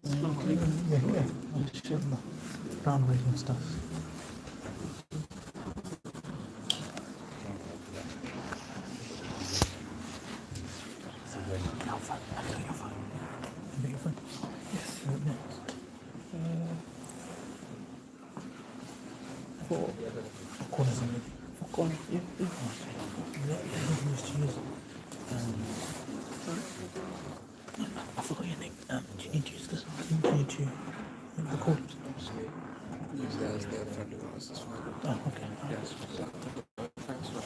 Groundbreaking stuff. Your phone. Your phone. Yes. Four corners of it. Four corners. Yeah. Used to use it. I forgot your name. Do you need to use this? Do you need to record? Yes, that's the friend of ours. It's fine. Oh, okay. Yes. Thanks for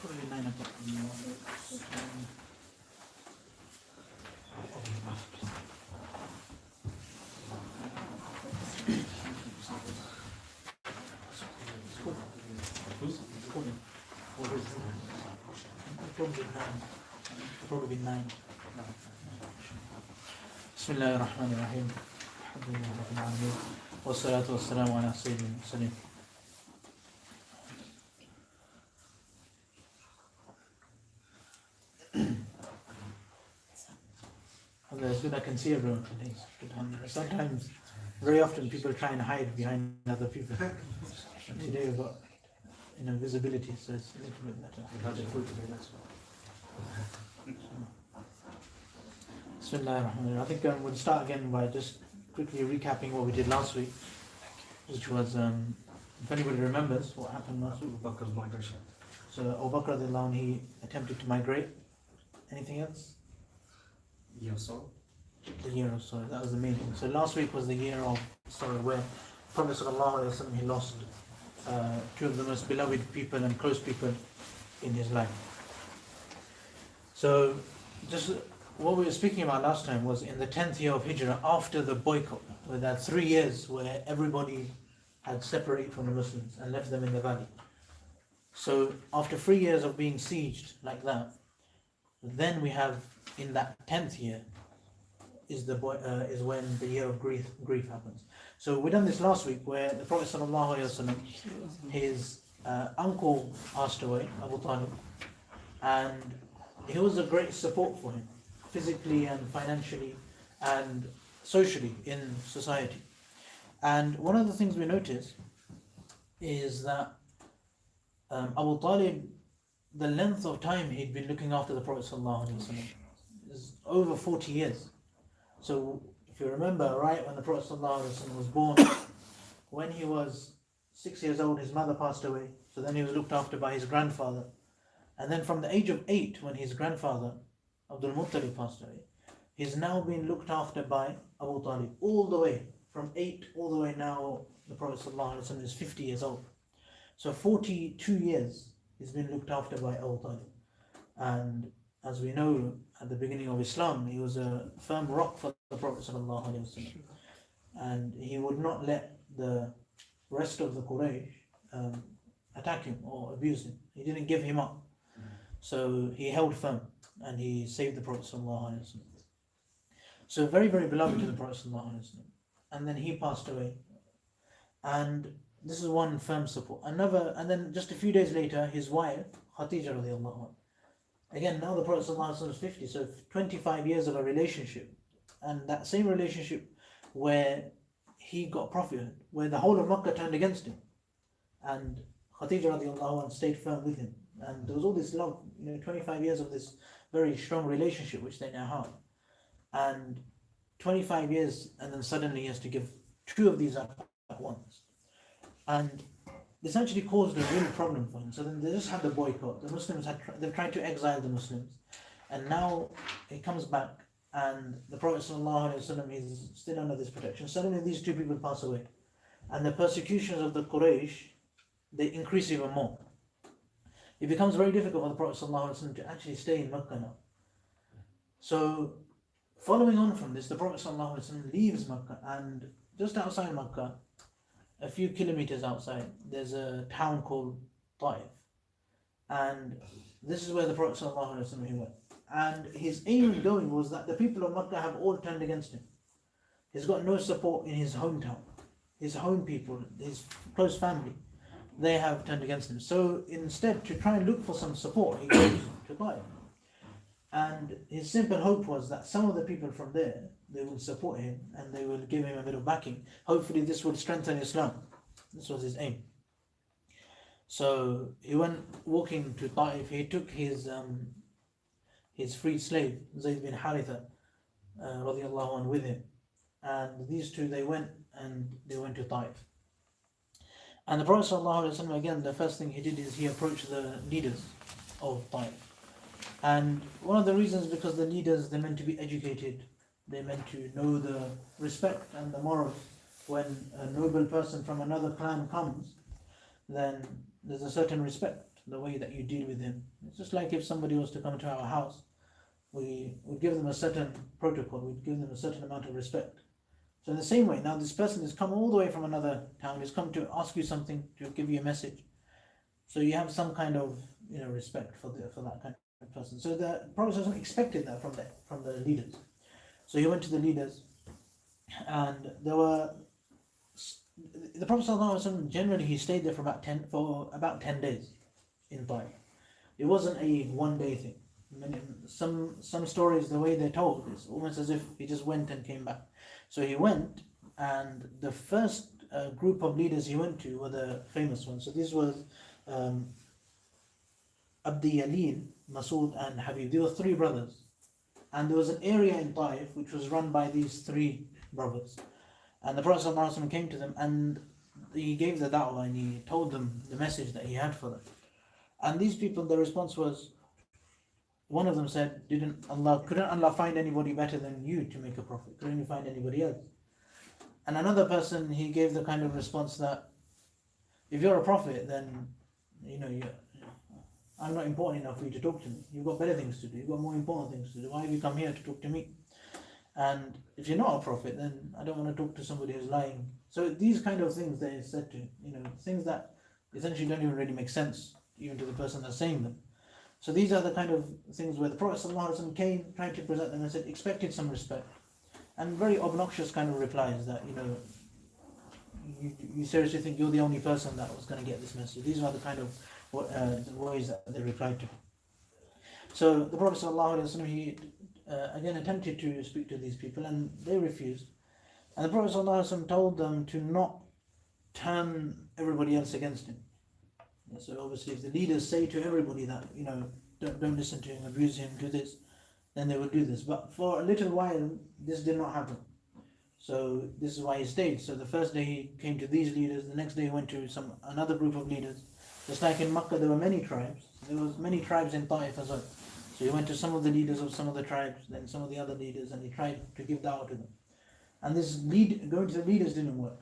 Probably 9 o'clock. Probably 9. بسم الله الرحمن الرحيم الحمد لله رب العالمين والصلاة والسلام على سيدنا المرسلين. It's good I can see everyone today. Sometimes, very often people try and hide behind other people. And today we've got visibility, so it's a little bit better. Bismillahirrahmanirrahim. I think we'll start again by just quickly recapping what we did last week, which was, if anybody remembers what happened last week. Abu Bakr's migration. So Abu Bakr radiallahu anhu, he attempted to migrate. Anything else? Yeah, so? The year of sorrow, that was the main thing. So last week was the year of sorrow where Prophet sallallahu alaihi wasallam, he lost two of the most beloved people and close people in his life. So just what we were speaking about last time was in the 10th year of Hijrah, after the boycott, where that 3 years where everybody had separated from the Muslims and left them in the valley. So after 3 years of being sieged like that, then we have in that 10th year is when the year of grief happens. So we done this last week where the Prophet sallallahu alaihi wasallam, his uncle passed away, Abu Talib, and he was a great support for him, physically and financially and socially in society. And one of the things we notice is that Abu Talib, the length of time he'd been looking after the Prophet ﷺ is over 40 years. So if you remember, right when the Prophet ﷺ was born, when he was 6 years old, his mother passed away. So then he was looked after by his grandfather. And then from the age of 8, when his grandfather, Abdul Muttalib, passed away, he's now been looked after by Abu Talib all the way, from 8 all the way now, the Prophet ﷺ is 50 years old. So 42 years he's been looked after by Abu Talib. And as we know, at the beginning of Islam, he was a firm rock for the Prophet ﷺ. And he would not let the rest of the Quraysh attack him or abuse him. He didn't give him up. So he held firm and he saved the Prophet ﷺ. So very, very beloved to the Prophet ﷺ. And then he passed away And this is one firm support. Another, and then just a few days later, his wife, Khadija radiallahu anha. Again, now the Prophet ﷺ is 50, so 25 years of a relationship. And that same relationship where he got prophethood, where the whole of Makkah turned against him. And Khadija radiallahu anha stayed firm with him. And there was all this love, 25 years of this very strong relationship which they now have. And 25 years, and then suddenly he has to give two of these up at once. And this actually caused a real problem for him. So then they just had the boycott. The Muslims they've tried to exile the Muslims. And now he comes back, and the Prophet ﷺ is still under this protection. Suddenly these two people pass away. And the persecutions of the Quraysh, they increase even more. It becomes very difficult for the Prophet ﷺ to actually stay in Makkah now. So following on from this, the Prophet ﷺ leaves Makkah, and just outside Makkah, a few kilometers outside, there's a town called Taaif. And this is where the Prophet ﷺ went. And his aim in going was that the people of Makkah have all turned against him. He's got no support in his hometown. His home people, his close family, they have turned against him. So instead, to try and look for some support, he goes to Taaif. And his simple hope was that some of the people from there, they will support him and they will give him a bit of backing. Hopefully this would strengthen Islam. This was his aim. So he went walking to Taaif. He took his freed slave, Zayd bin Haritha, radiallahu anhu, with him. And these two, they went to Taaif. And the Prophet ﷺ, again, the first thing he did is he approached the leaders of Taaif. And one of the reasons, because the leaders, they're meant to be educated, they're meant to know the respect and the morals. When a noble person from another clan comes, then there's a certain respect, the way that you deal with him. It's just like if somebody was to come to our house, we would give them a certain protocol, we'd give them a certain amount of respect. So in the same way, now this person has come all the way from another town, he's come to ask you something, to give you a message. So you have some kind of respect for that kind of person. So the Prophet expected that from the leaders. So he went to the leaders, and the Prophet ﷺ, generally he stayed there for about 10 days in Taaif. It wasn't a one-day thing. Some stories, the way they're told, is almost as if he just went and came back. So he went, and the first group of leaders he went to were the famous ones. So this was Abdi Yalil, Masood and Habib. They were three brothers. And there was an area in Taaif which was run by these three brothers. And the Prophet ﷺ came to them, and he gave the da'wah, and he told them the message that he had for them. And these people, their response was, one of them couldn't Allah find anybody better than you to make a prophet? Couldn't you find anybody else? And another person, he gave the kind of response that, if you're a prophet, then I'm not important enough for you to talk to me. You've got better things to do. You've got more important things to do. Why have you come here to talk to me? And if you're not a prophet, then I don't want to talk to somebody who's lying. So these kind of things they said to, things that essentially don't even really make sense, even to the person that's saying them. So these are the kind of things where the Prophet ﷺ came, trying to present them and said, expected some respect. And very obnoxious kind of replies that, you seriously think you're the only person that was going to get this message. These are the kind of ways that they replied to. So the Prophet ﷺ, he again attempted to speak to these people, and they refused. And the Prophet ﷺ told them to not turn everybody else against him. So obviously if the leaders say to everybody that, don't listen to him, abuse him, do this, then they will do this. But for a little while, this did not happen. So this is why he stayed. So the first day he came to these leaders, the next day he went to another group of leaders. Just like in Makkah, there were many tribes. There was many tribes in Taaif as well. So he went to some of the leaders of some of the tribes, then some of the other leaders, and he tried to give da'wah to them. And this going to the leaders didn't work.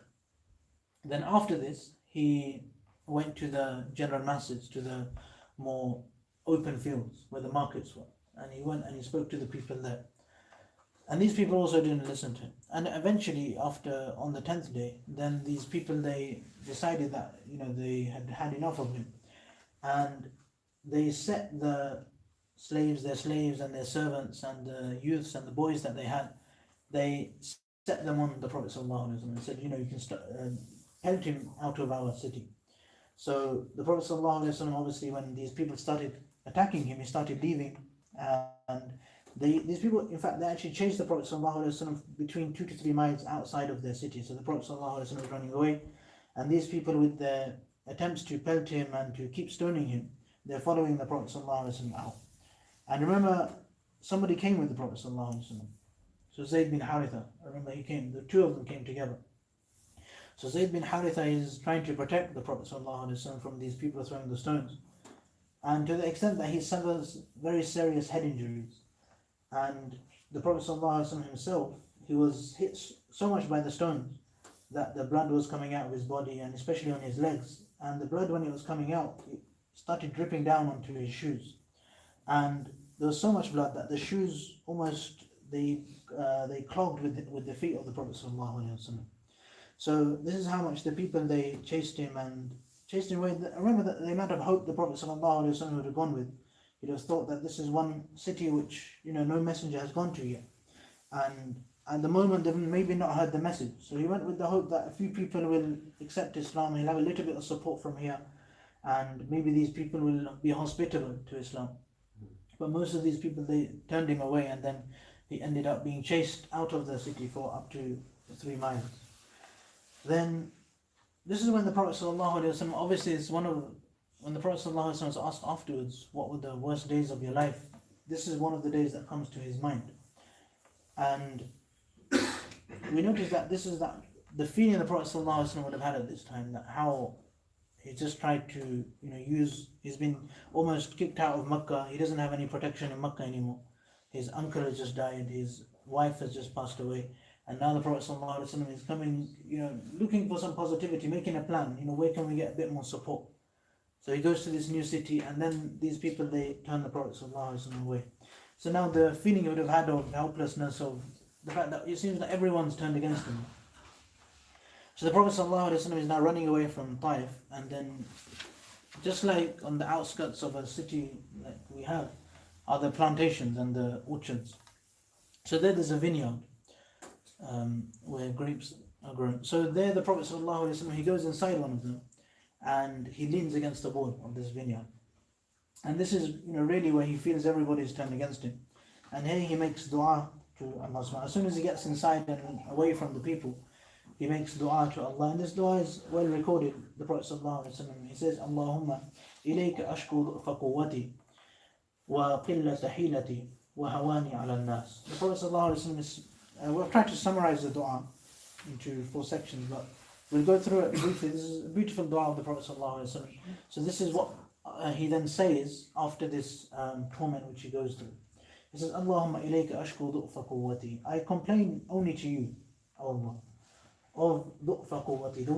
Then after this, he went to the general masses, to the more open fields where the markets were. And he went and he spoke to the people there. And these people also didn't listen to him. And eventually, on the 10th day, then these people, they decided that, they had had enough of him. And they set their slaves and their servants and the youths and the boys that they had, they set them on the Prophet ﷺ and said, you can start, pelt him out of our city. So the Prophet ﷺ, obviously, when these people started attacking him, he started leaving, and these people, in fact, they actually chased the Prophet ﷺ between 2 to 3 miles outside of their city. So the Prophet ﷺ was running away, and these people, with their attempts to pelt him and to keep stoning him, they're following the Prophet ﷺ out. And remember, somebody came with the Prophet ﷺ. So Zayd bin Haritha, I remember he came, the two of them came together. So Zayd bin Haritha is trying to protect the Prophet ﷺ from these people throwing the stones. And to the extent that he suffers very serious head injuries. And the Prophet ﷺ himself, he was hit so much by the stones that the blood was coming out of his body, and especially on his legs. And the blood, when it was coming out, it started dripping down onto his shoes. And there was so much blood that the shoes almost, they clogged with the feet of the Prophet ﷺ. So this is how much the people, they chased him away. Remember that the amount of hope the Prophet ﷺ would have gone with. He'd have thought that this is one city which, no messenger has gone to yet. And at the moment they've maybe not heard the message. So he went with the hope that a few people will accept Islam, he'll have a little bit of support from here, and maybe these people will be hospitable to Islam. But most of these people, they turned him away, and then he ended up being chased out of the city for up to 3 miles. Then, this is when the Prophet ﷺ, obviously it's when the Prophet ﷺ was asked afterwards, what were the worst days of your life? This is one of the days that comes to his mind. And we notice that this is the feeling the Prophet ﷺ would have had at this time, that how he just tried to, he's been almost kicked out of Mecca. He doesn't have any protection in Mecca anymore. His uncle has just died, his wife has just passed away. And now the Prophet ﷺ is coming, looking for some positivity, making a plan, where can we get a bit more support? So he goes to this new city, and then these people, they turn the Prophet ﷺ away. So now the feeling he would have had of helplessness, of the fact that it seems that everyone's turned against him. So the Prophet ﷺ is now running away from Taaif, and then just like on the outskirts of a city like we have, are the plantations and the orchards. So there's a vineyard where grapes are grown. So there the Prophet ﷺ, he goes inside one of them, and he leans against the wall of this vineyard. And this is really where he feels everybody's turned against him. And here he makes dua to Allah subhanahu. As soon as he gets inside and away from the people, he makes dua to Allah. And this dua is well recorded. The Prophet ﷺ, he says, Allahumma ilayka ashku faquwati wa qillata hilati wa hawani ala nas. The Prophet ﷺ is, we'll try to summarize the dua into 4 sections, but we'll go through it briefly. This is a beautiful dua of the Prophet ﷺ. So this is what he then says after this torment which he goes through. He says, Allahumma ilayka ashku du'fa quwwati. I complain only to you, O Allah, of du'fa quwwati, the